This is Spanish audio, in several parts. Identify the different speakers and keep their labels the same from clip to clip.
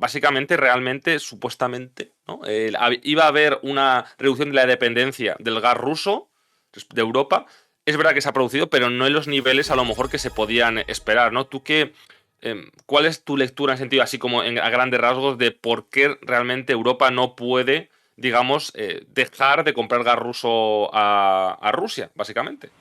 Speaker 1: básicamente, realmente, supuestamente, ¿no? Iba a haber una reducción de la dependencia del gas ruso de Europa. Es verdad que se ha producido, pero no en los niveles a lo mejor que se podían esperar, ¿no? ¿Cuál es tu lectura en sentido así como a grandes rasgos de por qué realmente Europa no puede, digamos, dejar de comprar gas ruso a Rusia, básicamente?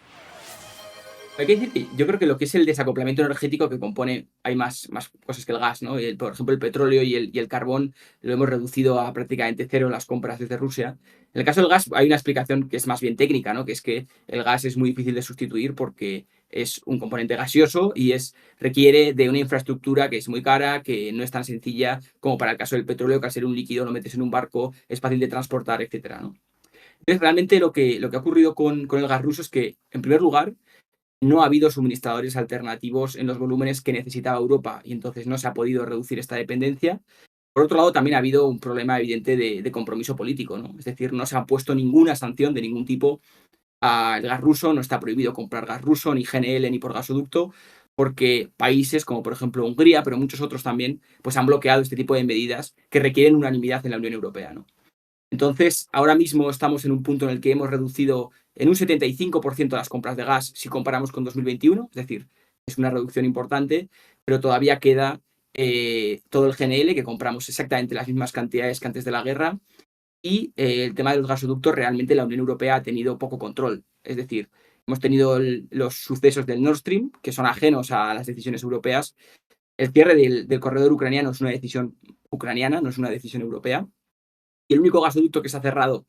Speaker 2: Hay que decir que yo creo que lo que es el desacoplamiento energético que compone, hay más cosas que el gas, ¿no? Por ejemplo, el petróleo y el carbón lo hemos reducido a prácticamente cero en las compras desde Rusia. En el caso del gas hay una explicación que es más bien técnica, ¿no? Que es que el gas es muy difícil de sustituir porque es un componente gaseoso y requiere de una infraestructura que es muy cara, que no es tan sencilla como para el caso del petróleo, que al ser un líquido lo metes en un barco, es fácil de transportar, etcétera, ¿no? Entonces, realmente lo que ha ocurrido con el gas ruso es que, en primer lugar, no ha habido suministradores alternativos en los volúmenes que necesitaba Europa y entonces no se ha podido reducir esta dependencia. Por otro lado, también ha habido un problema evidente de compromiso político, ¿no? Es decir, no se ha puesto ninguna sanción de ningún tipo al gas ruso, no está prohibido comprar gas ruso, ni GNL, ni por gasoducto, porque países como por ejemplo Hungría, pero muchos otros también, pues han bloqueado este tipo de medidas que requieren unanimidad en la Unión Europea, ¿no? Entonces, ahora mismo estamos en un punto en el que hemos reducido en un 75% las compras de gas si comparamos con 2021, es decir, es una reducción importante, pero todavía queda todo el GNL, que compramos exactamente las mismas cantidades que antes de la guerra, y el tema de los gasoductos, realmente la Unión Europea ha tenido poco control. Es decir, hemos tenido los sucesos del Nord Stream, que son ajenos a las decisiones europeas. El cierre del corredor ucraniano es una decisión ucraniana, no es una decisión europea. Y el único gasoducto que se ha cerrado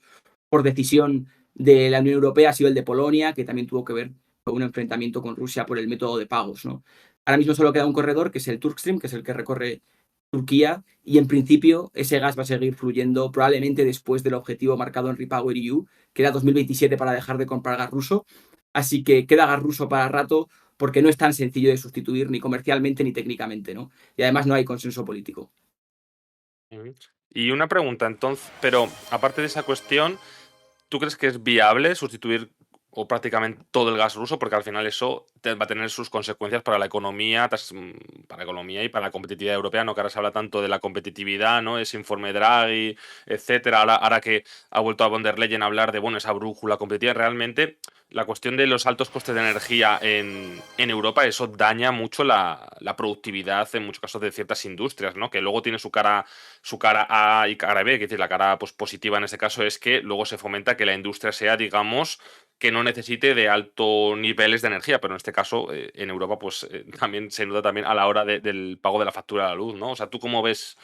Speaker 2: por decisión de la Unión Europea ha sido el de Polonia, que también tuvo que ver con un enfrentamiento con Rusia por el método de pagos, ¿no? Ahora mismo solo queda un corredor, que es el Turkstream, que es el que recorre Turquía, y en principio ese gas va a seguir fluyendo probablemente después del objetivo marcado en REPowerEU, que era 2027 para dejar de comprar gas ruso. Así que queda gas ruso para rato porque no es tan sencillo de sustituir ni comercialmente ni técnicamente, ¿no? Y además no hay consenso político.
Speaker 1: Ujú. Y una pregunta, entonces, pero aparte de esa cuestión, ¿tú crees que es viable sustituir o prácticamente todo el gas ruso? Porque al final eso va a tener sus consecuencias para la economía, para la economía y para la competitividad europea, ¿no? Que ahora se habla tanto de la competitividad, ¿no? Ese informe Draghi, etcétera. Ahora que ha vuelto a von der Leyen a hablar de, bueno, esa brújula competitiva, realmente la cuestión de los altos costes de energía en Europa, eso daña mucho la productividad en muchos casos de ciertas industrias, ¿no? Que luego tiene su cara A y cara B, que es decir, la cara pues, positiva en este caso es que luego se fomenta que la industria sea, digamos, que no necesite de altos niveles de energía, pero en este caso en Europa pues también se nota también a la hora del pago de la factura de la luz, ¿no? O sea, ¿tú cómo ves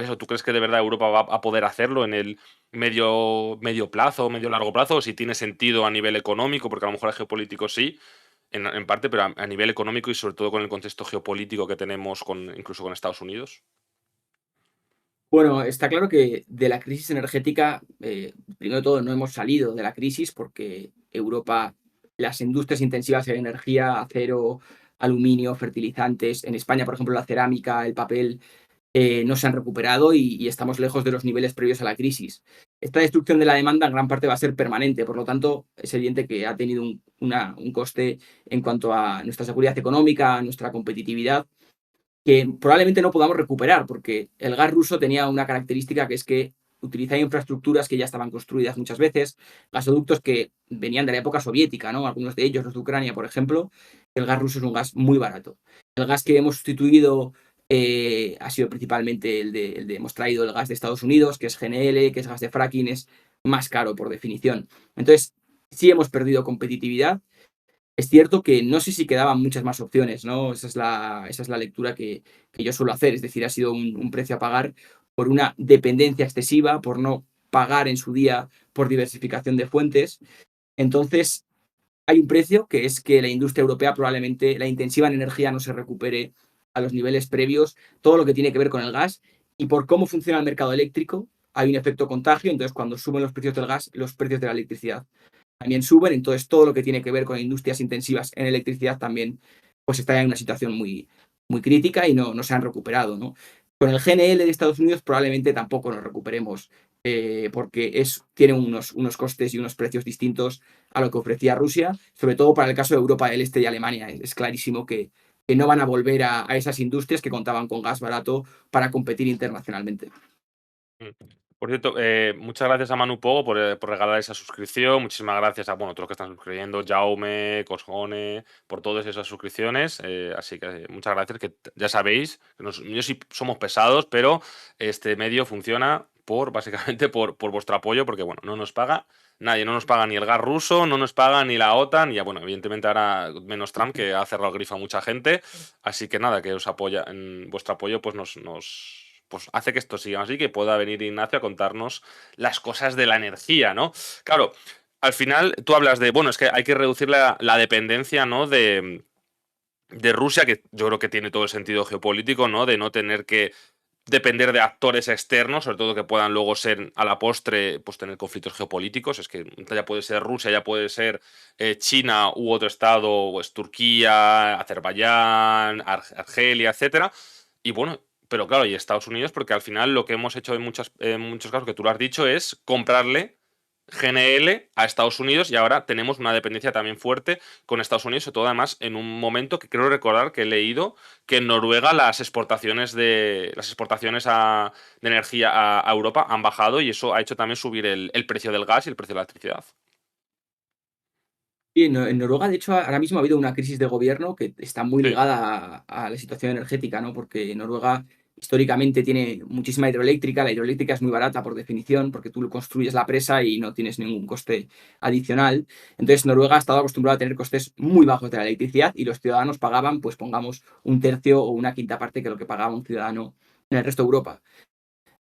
Speaker 1: eso? ¿Tú crees que de verdad Europa va a poder hacerlo en el medio plazo, medio largo plazo? O si tiene sentido a nivel económico, porque a lo mejor el geopolítico sí, en parte, pero a nivel económico y sobre todo con el contexto geopolítico que tenemos incluso con Estados Unidos.
Speaker 2: Bueno, está claro que de la crisis energética, primero de todo, no hemos salido de la crisis porque Europa, las industrias intensivas en energía, acero, aluminio, fertilizantes, en España, por ejemplo, la cerámica, el papel, no se han recuperado y estamos lejos de los niveles previos a la crisis. Esta destrucción de la demanda en gran parte va a ser permanente, por lo tanto, es evidente que ha tenido un coste en cuanto a nuestra seguridad económica, a nuestra competitividad, que probablemente no podamos recuperar, porque el gas ruso tenía una característica que es que utilizaba infraestructuras que ya estaban construidas muchas veces, gasoductos que venían de la época soviética, ¿no? Algunos de ellos, los de Ucrania, por ejemplo. El gas ruso es un gas muy barato. El gas que hemos sustituido ha sido principalmente hemos traído el gas de Estados Unidos, que es GNL, que es gas de fracking, es más caro por definición. Entonces, sí hemos perdido competitividad. Es cierto que no sé si quedaban muchas más opciones, ¿no? Esa es la lectura que yo suelo hacer. Es decir, ha sido un precio a pagar por una dependencia excesiva, por no pagar en su día por diversificación de fuentes. Entonces, hay un precio que es que la industria europea probablemente, la intensiva en energía no se recupere a los niveles previos, todo lo que tiene que ver con el gas y por cómo funciona el mercado eléctrico, hay un efecto contagio, entonces cuando suben los precios del gas, los precios de la electricidad también suben, entonces todo lo que tiene que ver con industrias intensivas en electricidad también pues está en una situación muy crítica y no se han recuperado, ¿no? Con el GNL de Estados Unidos probablemente tampoco nos recuperemos, porque tiene unos costes y unos precios distintos a lo que ofrecía Rusia, sobre todo para el caso de Europa del Este y Alemania. Es clarísimo que que no van a volver a esas industrias que contaban con gas barato para competir internacionalmente.
Speaker 1: Mm. Por cierto, muchas gracias a Manu Pogo por regalar esa suscripción. Muchísimas gracias a, bueno, todos los que están suscribiendo, Jaume, Cosjone, por todas esas suscripciones. Así que muchas gracias, que ya sabéis, que yo sí somos pesados, pero este medio funciona básicamente por vuestro apoyo, porque bueno, no nos paga nadie, no nos paga ni el gas ruso, no nos paga ni la OTAN, y ya bueno, evidentemente ahora menos Trump, que ha cerrado el grifo a mucha gente. Así que nada, que os apoya, en vuestro apoyo pues pues hace que esto siga así, que pueda venir Ignacio a contarnos las cosas de la energía, ¿no? Claro, al final tú hablas de, bueno, es que hay que reducir la dependencia, ¿no? De Rusia, que yo creo que tiene todo el sentido geopolítico, ¿no? De no tener que depender de actores externos, sobre todo que puedan luego ser a la postre, pues tener conflictos geopolíticos. Es que ya puede ser Rusia, ya puede ser China u otro estado, pues Turquía, Azerbaiyán, Argelia, etcétera. Y bueno, pero claro, y Estados Unidos, porque al final lo que hemos hecho en muchos casos, que tú lo has dicho, es comprarle GNL a Estados Unidos, y ahora tenemos una dependencia también fuerte con Estados Unidos, sobre todo además en un momento que creo recordar que he leído que en Noruega las exportaciones de energía a Europa han bajado, y eso ha hecho también subir el precio del gas y el precio de la electricidad.
Speaker 2: Y en Noruega, de hecho, ahora mismo ha habido una crisis de gobierno que está muy
Speaker 1: Sí.
Speaker 2: ligada a la situación energética, ¿no? Porque Noruega históricamente tiene muchísima hidroeléctrica, la hidroeléctrica es muy barata por definición, porque tú construyes la presa y no tienes ningún coste adicional. Entonces, Noruega ha estado acostumbrado a tener costes muy bajos de la electricidad y los ciudadanos pagaban, pues pongamos, un tercio o una quinta parte que lo que pagaba un ciudadano en el resto de Europa.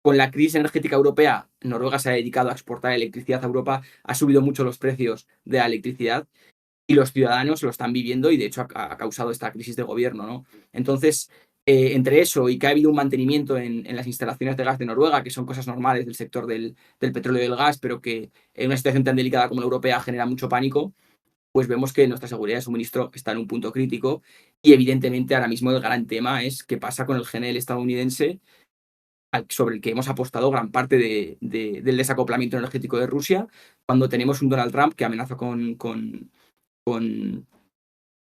Speaker 2: Con la crisis energética europea, Noruega se ha dedicado a exportar electricidad a Europa, ha subido mucho los precios de la electricidad y los ciudadanos lo están viviendo y de hecho ha causado esta crisis de gobierno, ¿no? Entonces, entre eso y que ha habido un mantenimiento en las instalaciones de gas de Noruega, que son cosas normales del sector del petróleo y del gas, pero que en una situación tan delicada como la europea genera mucho pánico, pues vemos que nuestra seguridad de suministro está en un punto crítico y evidentemente ahora mismo el gran tema es qué pasa con el GNL estadounidense sobre el que hemos apostado gran parte del desacoplamiento energético de Rusia, cuando tenemos un Donald Trump que amenaza con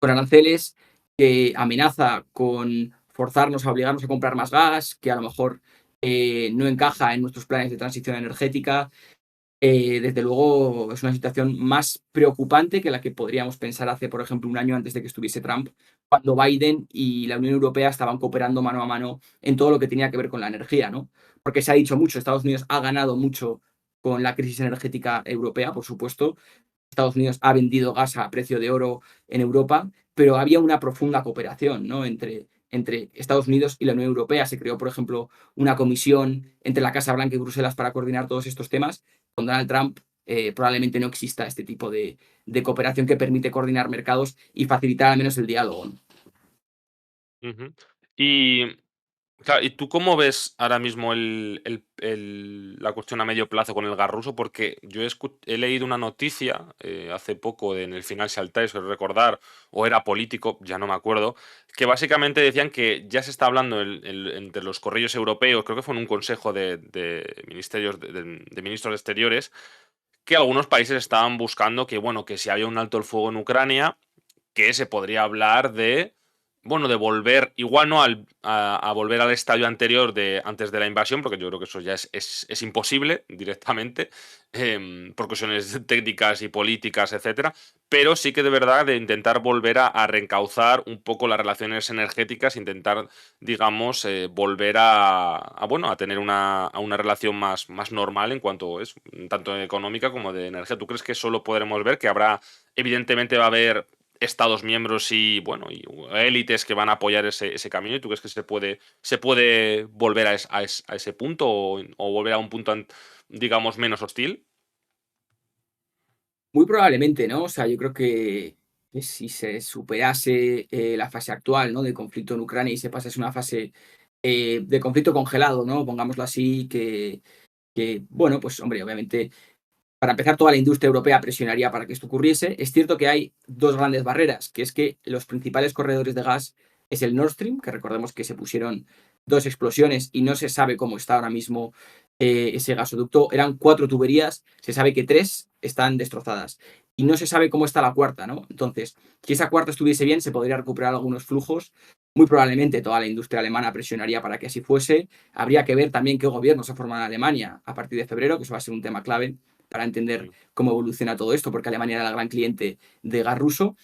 Speaker 2: aranceles, que amenaza con forzarnos a obligarnos a comprar más gas, que a lo mejor no encaja en nuestros planes de transición energética. Desde luego es una situación más preocupante que la que podríamos pensar hace, por ejemplo, un año antes de que estuviese Trump, cuando Biden y la Unión Europea estaban cooperando mano a mano en todo lo que tenía que ver con la energía, ¿no? Porque se ha dicho mucho, Estados Unidos ha ganado mucho con la crisis energética europea, por supuesto. Estados Unidos ha vendido gas a precio de oro en Europa, pero había una profunda cooperación, ¿no? Entre Estados Unidos y la Unión Europea. Se creó, por ejemplo, una comisión entre la Casa Blanca y Bruselas para coordinar todos estos temas. Con Donald Trump probablemente no exista este tipo de cooperación que permite coordinar mercados y facilitar al menos el diálogo, ¿no?
Speaker 1: Ujú. Y claro, ¿y tú cómo ves ahora mismo la cuestión a medio plazo con el gas ruso? Porque yo he leído una noticia hace poco en el Financial Times, creo recordar, o era político, ya no me acuerdo, que básicamente decían que ya se está hablando entre los correos europeos, creo que fue en un consejo de ministerios, de ministros de exteriores, que algunos países estaban buscando que, bueno, que si había un alto el fuego en Ucrania, que se podría hablar de, bueno, de volver, igual no a volver al estadio anterior de antes de la invasión, porque yo creo que eso ya es imposible directamente, por cuestiones técnicas y políticas, etcétera, pero sí que de verdad de intentar volver a reencauzar un poco las relaciones energéticas, intentar, digamos, volver bueno, a tener una relación más normal en cuanto es, tanto económica como de energía. ¿Tú crees que eso lo podremos ver? Que habrá, evidentemente va a haber estados miembros y bueno y élites que van a apoyar ese camino, y tú crees que se puede volver a ese punto, o volver a un punto digamos menos hostil.
Speaker 2: Muy probablemente, ¿no? O sea, yo creo que si se superase la fase actual, ¿no? De conflicto en Ucrania y se pasase a una fase de conflicto congelado, ¿no? Pongámoslo así, bueno, pues hombre, obviamente, para empezar, toda la industria europea presionaría para que esto ocurriese. Es cierto que hay dos grandes barreras, que es que los principales corredores de gas es el Nord Stream, que recordemos que se pusieron 2 explosiones y no se sabe cómo está ahora mismo ese gasoducto. Eran 4 tuberías, se sabe que 3 están destrozadas y no se sabe cómo está la cuarta, ¿no? Entonces, si esa cuarta estuviese bien, se podría recuperar algunos flujos. Muy probablemente toda la industria alemana presionaría para que así fuese. Habría que ver también qué gobierno se forma en Alemania a partir de febrero, que eso va a ser un tema clave para entender
Speaker 1: Mm.
Speaker 2: cómo evoluciona todo esto, porque Alemania era el gran cliente de gas ruso.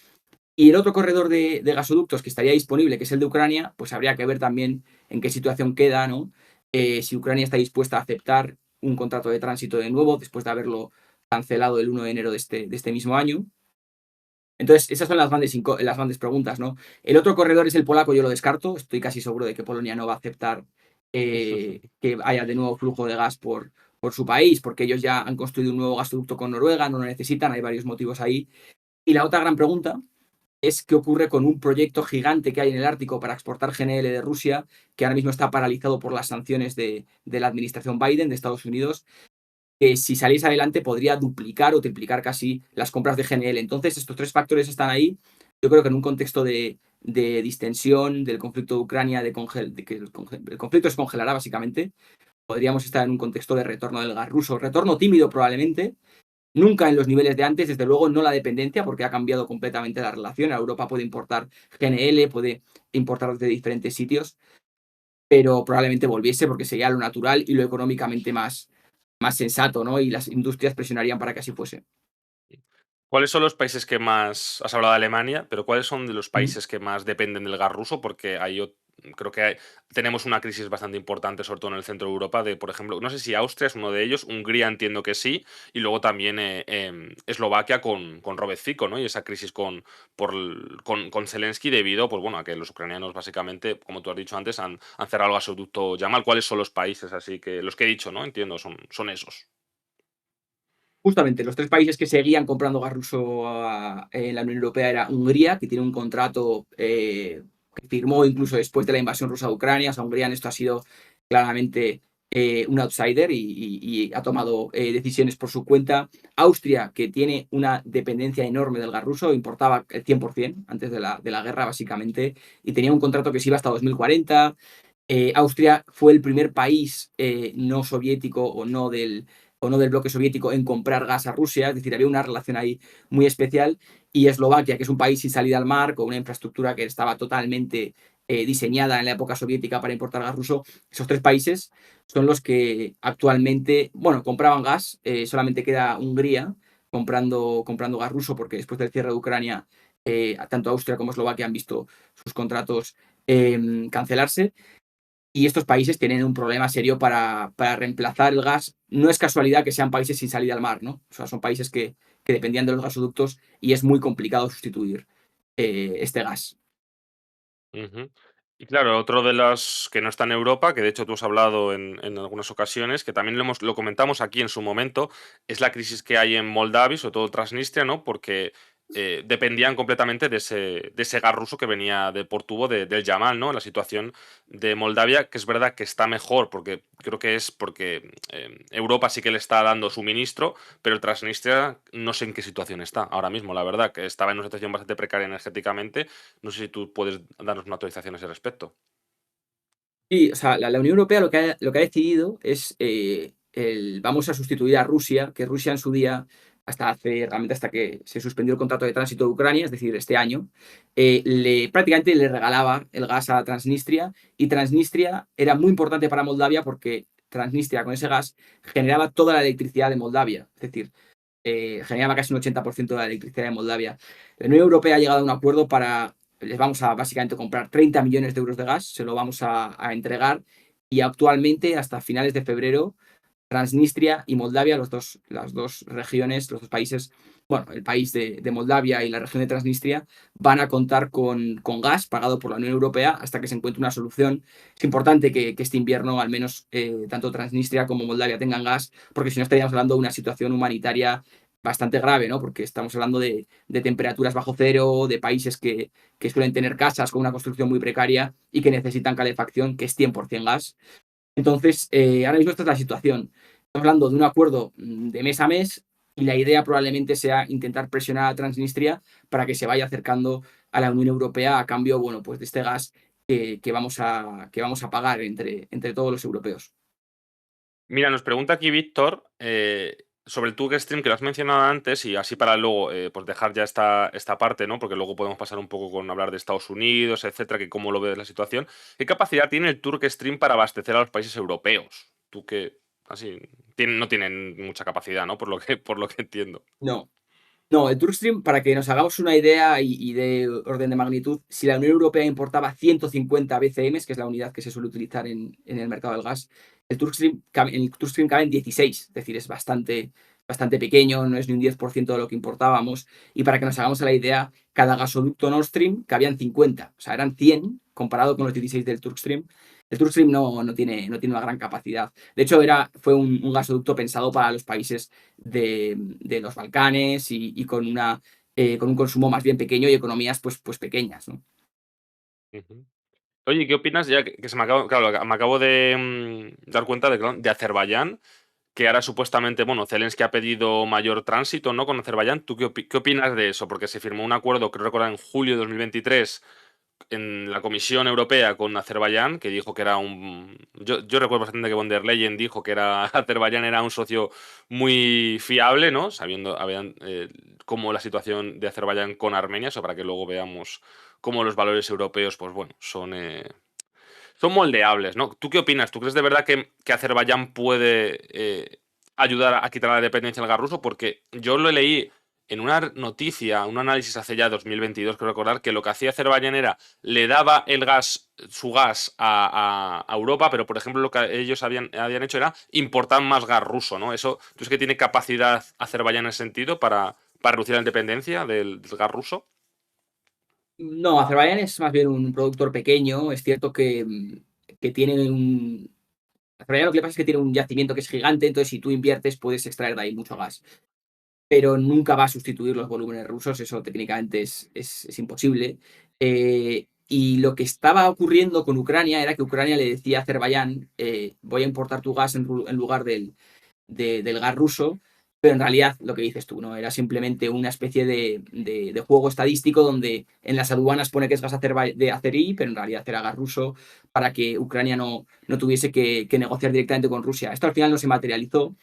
Speaker 2: Y el otro corredor de gasoductos que estaría disponible, que es el de Ucrania, pues habría que ver también en qué situación queda, ¿no? Si Ucrania está dispuesta a aceptar un contrato de tránsito de nuevo después de haberlo cancelado el 1 de enero de este mismo año. Entonces, esas son las grandes preguntas, ¿no? El otro corredor es el polaco, yo lo descarto. Estoy casi seguro de que Polonia no va a aceptar que haya de nuevo flujo de gas por su país, porque ellos ya han construido un nuevo gasoducto con Noruega, no lo necesitan, hay varios motivos ahí. Y la otra gran pregunta es qué ocurre con un proyecto gigante que hay en el Ártico para exportar GNL de Rusia, que ahora mismo está paralizado por las sanciones de la administración Biden de Estados Unidos, que si salís adelante podría duplicar o triplicar casi las compras de GNL. Entonces, estos 3 factores están ahí. Yo creo que en un contexto de distensión, del conflicto de Ucrania, de que el conflicto se congelará básicamente, podríamos estar en un contexto de retorno del gas ruso. Retorno tímido probablemente, nunca en los niveles de antes, desde luego no la dependencia, porque ha cambiado completamente la relación. Europa puede importar GNL, puede importar desde diferentes sitios, pero probablemente volviese porque sería lo natural y lo económicamente más sensato, ¿no? Y las industrias presionarían para que así fuese.
Speaker 1: ¿Cuáles son los países que más has hablado de Alemania, pero cuáles son de los
Speaker 2: Ujú.
Speaker 1: países que más dependen del gas ruso? Porque creo que tenemos una crisis bastante importante, sobre todo en el centro de Europa, de, por ejemplo, no sé si Austria es uno de ellos, Hungría entiendo que sí, y luego también Eslovaquia con Robert Fico, ¿no? Y esa crisis con Zelensky debido, pues bueno, a que los ucranianos básicamente, como tú has dicho antes, han cerrado el gasoducto Yamal. ¿Cuáles son los países así que, los que he dicho, ¿no? Entiendo, son esos.
Speaker 2: Justamente, los 3 países que seguían comprando gas ruso en la Unión Europea era Hungría, que tiene un contrato que firmó incluso después de la invasión rusa de Ucrania. O sea, Hungría en esto ha sido claramente un outsider y ha tomado decisiones por su cuenta. Austria, que tiene una dependencia enorme del gas ruso, importaba el 100% antes de la guerra, básicamente, y tenía un contrato que se iba hasta 2040. Austria fue el primer país no soviético o no del bloque soviético en comprar gas a Rusia, es decir, había una relación ahí muy especial. Y Eslovaquia, que es un país sin salida al mar, con una infraestructura que estaba totalmente diseñada en la época soviética para importar gas ruso. Esos 3 países son los que actualmente, bueno, compraban gas. Solamente queda Hungría comprando gas ruso, porque después del cierre de Ucrania, tanto Austria como Eslovaquia han visto sus contratos cancelarse. Y estos países tienen un problema serio para reemplazar el gas. No es casualidad que sean países sin salida al mar, ¿no? O sea, son países que dependían de los gasoductos y es muy complicado sustituir este gas.
Speaker 1: Ujú. Y claro, otro de las que no está en Europa, que de hecho tú has hablado en algunas ocasiones, que también lo comentamos aquí en su momento, es la crisis que hay en Moldavia, sobre todo Transnistria, ¿no? Porque dependían completamente de ese gas ruso que venía por tubo del Yamal, ¿no? La situación de Moldavia, que es verdad que está mejor, porque creo que es porque Europa sí que le está dando suministro, pero Transnistria no sé en qué situación está ahora mismo, la verdad, que estaba en una situación bastante precaria energéticamente. No sé si tú puedes darnos una actualización a ese respecto.
Speaker 2: Y, o sea, la Unión Europea lo que ha decidido es vamos a sustituir a Rusia, que Rusia en su día, realmente hasta que se suspendió el contrato de tránsito de Ucrania, es decir, este año, prácticamente le regalaba el gas a Transnistria, y Transnistria era muy importante para Moldavia porque Transnistria con ese gas generaba toda la electricidad de Moldavia, es decir, generaba casi un 80% de la electricidad de Moldavia. La Unión Europea ha llegado a un acuerdo les vamos a básicamente comprar 30 millones de euros de gas, se lo vamos a entregar, y actualmente hasta finales de febrero Transnistria y Moldavia, las dos regiones, los dos países, bueno, el país de Moldavia y la región de Transnistria, van a contar con gas pagado por la Unión Europea hasta que se encuentre una solución. Es importante que este invierno al menos tanto Transnistria como Moldavia tengan gas, porque si no estaríamos hablando de una situación humanitaria bastante grave, ¿no? Porque estamos hablando de temperaturas bajo cero, de países que suelen tener casas con una construcción muy precaria y que necesitan calefacción, que es 100% gas. Entonces, ahora mismo esta es la situación. Estamos hablando de un acuerdo de mes a mes y la idea probablemente sea intentar presionar a Transnistria para que se vaya acercando a la Unión Europea a cambio, bueno, pues de este gas que vamos a pagar entre todos los europeos.
Speaker 1: Mira, nos pregunta aquí Víctor sobre el Turk Stream, que lo has mencionado antes, y así para luego pues dejar ya esta parte, ¿no? Porque luego podemos pasar un poco con hablar de Estados Unidos, etcétera, que cómo lo ves la situación. ¿Qué capacidad tiene el Turk Stream para abastecer a los países europeos? Tú que así no tienen mucha capacidad, ¿no? Por lo que entiendo.
Speaker 2: No. No, el Turkstream, para que nos hagamos una idea y de orden de magnitud, si la Unión Europea importaba 150 BCM, que es la unidad que se suele utilizar en el mercado del gas, en el Turkstream caben 16, es decir, es bastante pequeño, no es ni un 10% de lo que importábamos. Y para que nos hagamos la idea, cada gasoducto Nord Stream cabían 50, o sea, eran 100 comparado con los 16 del Turkstream. El Turkstream no tiene una gran capacidad. De hecho, fue un gasoducto pensado para los países de los Balcanes y con un consumo más bien pequeño y economías pues pequeñas, ¿no?
Speaker 1: Ujú. Oye, ¿qué opinas? Ya que se me acabo, claro, me acabo de dar cuenta de Azerbaiyán, que ahora supuestamente, bueno, Zelensky ha pedido mayor tránsito, ¿no? Con Azerbaiyán. ¿Tú qué opinas de eso? Porque se firmó un acuerdo, creo recordar, en julio de 2023 en la Comisión Europea con Azerbaiyán, que dijo que era un... Yo recuerdo bastante que von der Leyen dijo que Azerbaiyán era un socio muy fiable, ¿no? Sabiendo cómo la situación de Azerbaiyán con Armenia, eso para que luego veamos cómo los valores europeos, pues bueno, son moldeables, ¿no? ¿Tú qué opinas? ¿Tú crees de verdad que Azerbaiyán puede ayudar a quitar la dependencia del gas ruso? Porque yo lo leí en una noticia, un análisis hace ya 2022, creo recordar, que lo que hacía Azerbaiyán era, le daba su gas a Europa, pero por ejemplo lo que ellos habían hecho era importar más gas ruso, ¿no? Eso, ¿tú crees que tiene capacidad Azerbaiyán en ese sentido para reducir la dependencia del gas ruso?
Speaker 2: No, Azerbaiyán es más bien un productor pequeño. Es cierto que tiene un. Azerbaiyán lo que le pasa es que tiene un yacimiento que es gigante, entonces si tú inviertes puedes extraer de ahí mucho gas. Pero nunca va a sustituir los volúmenes rusos, eso técnicamente es imposible. Y lo que estaba ocurriendo con Ucrania era que Ucrania le decía a Azerbaiyán, voy a importar tu gas en lugar del gas ruso, pero en realidad lo que dices tú, ¿no? Era simplemente una especie de juego estadístico donde en las aduanas pone que es gas de azerí, pero en realidad era gas ruso para que Ucrania no tuviese que negociar directamente con Rusia. Esto al final no se materializó.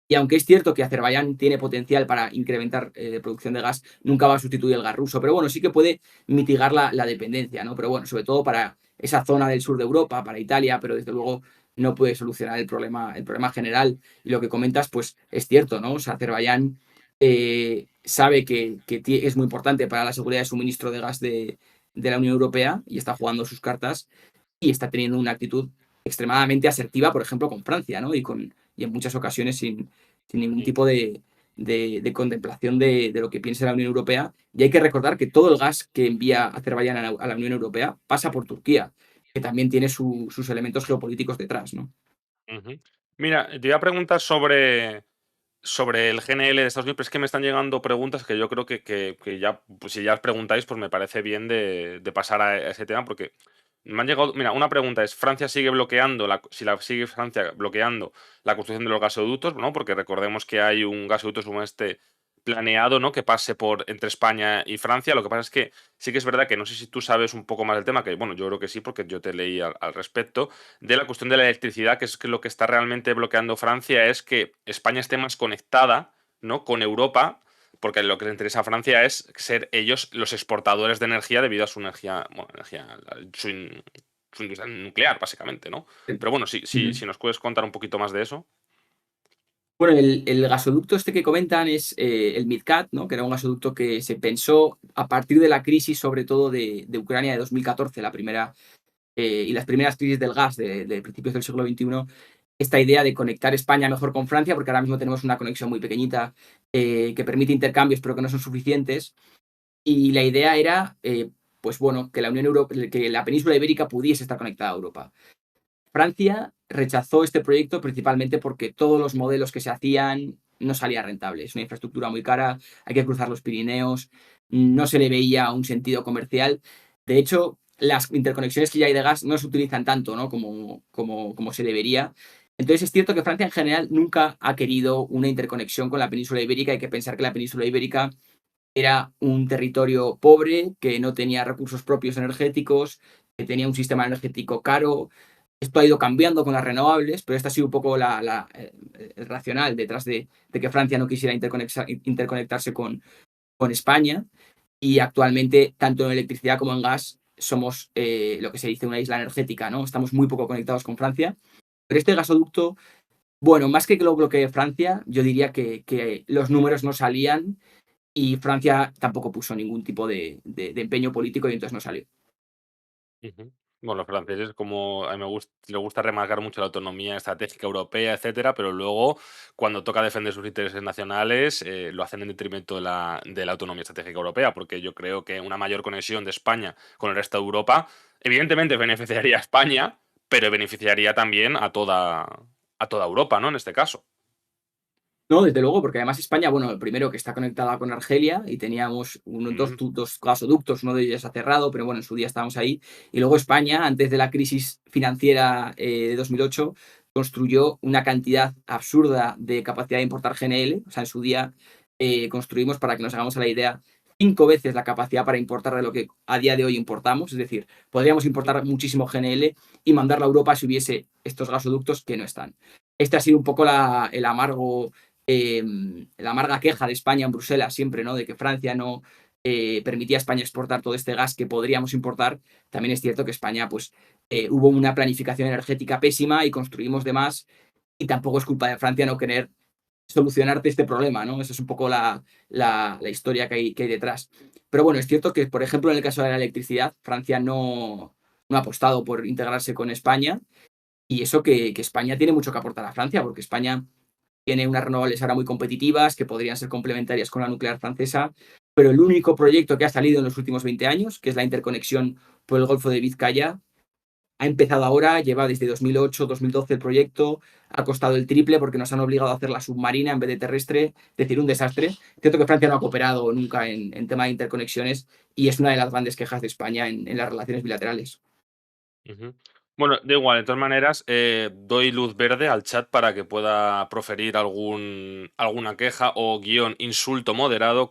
Speaker 2: Y aunque es cierto que Azerbaiyán tiene potencial para incrementar producción de gas, nunca va a sustituir el gas ruso. Pero bueno, sí que puede mitigar la dependencia, ¿no? Pero bueno, sobre todo para esa zona del sur de Europa, para Italia, pero desde luego no puede solucionar el problema general. Y lo que comentas, pues es cierto, ¿no? O sea, Azerbaiyán sabe que es muy importante para la seguridad de suministro de gas de la Unión Europea y está jugando sus cartas y está teniendo una actitud extremadamente asertiva, por ejemplo, con Francia, ¿no? Y en muchas ocasiones sin ningún
Speaker 1: Mm,
Speaker 2: tipo de contemplación de lo que piensa la Unión Europea. Y hay que recordar que todo el gas que envía Azerbaiyán a la Unión Europea pasa por Turquía, que también tiene sus elementos geopolíticos detrás, ¿no?
Speaker 1: ujú. Mira, te iba a preguntar sobre el GNL de Estados Unidos, pero es que me están llegando preguntas que yo creo que ya, pues si ya os preguntáis, pues me parece bien de pasar a ese tema, porque me han llegado, mira, una pregunta es, ¿Francia sigue bloqueando, sigue Francia bloqueando la construcción de los gasoductos? ¿No? Porque recordemos que hay un gasoducto este planeado, ¿no? Que pase entre España y Francia. Lo que pasa es que sí que es verdad que no sé si tú sabes un poco más del tema, que bueno, yo creo que sí, porque yo te leí al respecto, de la cuestión de la electricidad, que es que lo que está realmente bloqueando Francia es que España esté más conectada, ¿no? Con Europa, porque lo que le interesa a Francia es ser ellos los exportadores de energía debido a su energía, bueno, su industria nuclear, básicamente, ¿no? Pero bueno, si
Speaker 2: Ujú.
Speaker 1: nos puedes contar un poquito más de eso.
Speaker 2: Bueno, el gasoducto este que comentan es el MidCat, ¿no? Que era un gasoducto que se pensó a partir de la crisis, sobre todo de Ucrania de 2014, la primera y las primeras crisis del gas de principios del siglo XXI, esta idea de conectar España mejor con Francia, porque ahora mismo tenemos una conexión muy pequeñita que permite intercambios, pero que no son suficientes. Y la idea era, pues bueno, que que la península ibérica pudiese estar conectada a Europa. Francia rechazó este proyecto principalmente porque todos los modelos que se hacían no salían rentables. Es una infraestructura muy cara, hay que cruzar los Pirineos, no se le veía un sentido comercial. De hecho, las interconexiones que ya hay de gas no se utilizan tanto, ¿no? como se debería. Entonces es cierto que Francia en general nunca ha querido una interconexión con la península ibérica. Hay que pensar que la península ibérica era un territorio pobre, que no tenía recursos propios energéticos, que tenía un sistema energético caro. Esto ha ido cambiando con las renovables, pero esta ha sido un poco el racional detrás de que Francia no quisiera interconectarse con España. Y actualmente, tanto en electricidad como en gas, somos lo que se dice una isla energética, ¿no? Estamos muy poco conectados con Francia. Pero este gasoducto, bueno, más que lo bloquee Francia, yo diría que los números no salían y Francia tampoco puso ningún tipo de empeño político y entonces no salió.
Speaker 1: Ujú. Bueno, los franceses, como a mí les gusta remarcar mucho la autonomía estratégica europea, etcétera, pero luego, cuando toca defender sus intereses nacionales, lo hacen en detrimento de la autonomía estratégica europea, porque yo creo que una mayor conexión de España con el resto de Europa, evidentemente beneficiaría a España, pero beneficiaría también a toda Europa, ¿no? En este caso.
Speaker 2: No, desde luego, porque además España, bueno, primero que está conectada con Argelia y teníamos
Speaker 1: Mm,
Speaker 2: dos gasoductos, uno de ellos ha cerrado, pero bueno, en su día estábamos ahí. Y luego España, antes de la crisis financiera de 2008, construyó una cantidad absurda de capacidad de importar GNL. O sea, en su día construimos, para que nos hagamos a la idea, 5 veces la capacidad para importar de lo que a día de hoy importamos. Es decir, podríamos importar muchísimo GNL y mandarlo a Europa si hubiese estos gasoductos que no están. Este ha sido un poco la amarga queja de España en Bruselas siempre, ¿no? De que Francia no permitía a España exportar todo este gas que podríamos importar. También es cierto que España, pues, hubo una planificación energética pésima y construimos de más. Y tampoco es culpa de Francia no querer solucionarte este problema, ¿no? Esa es un poco la historia que hay detrás. Pero bueno, es cierto que, por ejemplo, en el caso de la electricidad, Francia no ha apostado por integrarse con España. Y eso que España tiene mucho que aportar a Francia, porque España tiene unas renovables ahora muy competitivas que podrían ser complementarias con la nuclear francesa, pero el único proyecto que ha salido en los últimos 20 años, que es la interconexión por el Golfo de Vizcaya, ha empezado ahora, lleva desde 2008, 2012 el proyecto, ha costado el triple porque nos han obligado a hacer la submarina en vez de terrestre, es decir, un desastre. Es cierto que Francia no ha cooperado nunca en tema de interconexiones y es una de las grandes quejas de España en las relaciones bilaterales.
Speaker 1: ujú. Bueno, da igual, de todas maneras, doy luz verde al chat para que pueda proferir alguna queja o guión insulto moderado